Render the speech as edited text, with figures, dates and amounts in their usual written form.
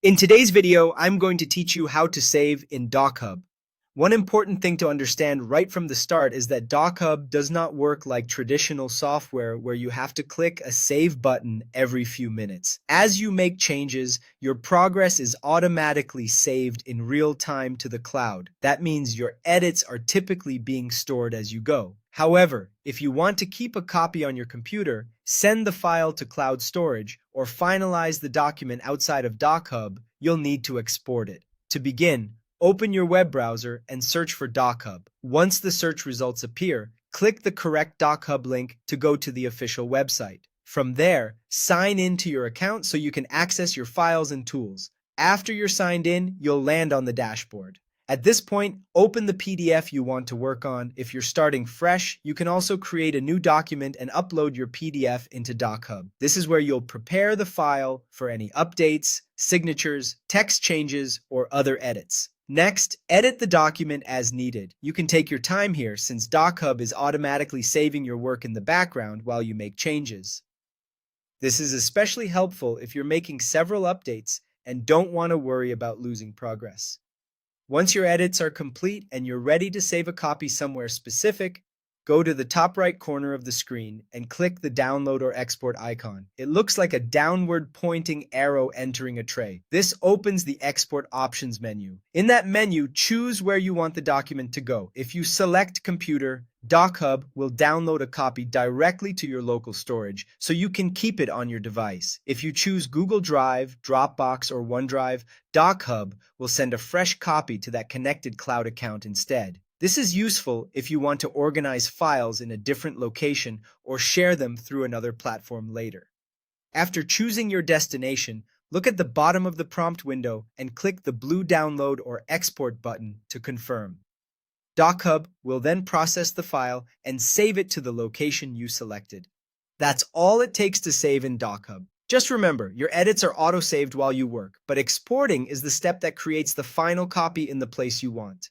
In today's video, I'm going to teach you how to save in DocHub. One important thing to understand right from the start is that DocHub does not work like traditional software where you have to click a save button every few minutes. As you make changes, your progress is automatically saved in real time to the cloud. That means your edits are typically being stored as you go. However, if you want to keep a copy on your computer, send the file to cloud storage, or finalize the document outside of DocHub, you'll need to export it. To begin, open your web browser and search for DocHub. Once the search results appear, click the correct DocHub link to go to the official website. From there, sign in to your account so you can access your files and tools. After you're signed in, you'll land on the dashboard. At this point, open the PDF you want to work on. If you're starting fresh, you can also create a new document and upload your PDF into DocHub. This is where you'll prepare the file for any updates, signatures, text changes, or other edits. Next, edit the document as needed. You can take your time here since DocHub is automatically saving your work in the background while you make changes. This is especially helpful if you're making several updates and don't want to worry about losing progress. Once your edits are complete and you're ready to save a copy somewhere specific, go to the top right corner of the screen and click the download or export icon. It looks like a downward pointing arrow entering a tray. This opens the export options menu. In that menu, choose where you want the document to go. If you select computer, DocHub will download a copy directly to your local storage so you can keep it on your device. If you choose Google Drive, Dropbox, or OneDrive, DocHub will send a fresh copy to that connected cloud account instead. This is useful if you want to organize files in a different location or share them through another platform later. After choosing your destination, look at the bottom of the prompt window and click the blue download or export button to confirm. DocHub will then process the file and save it to the location you selected. That's all it takes to save in DocHub. Just remember, your edits are auto-saved while you work, but exporting is the step that creates the final copy in the place you want.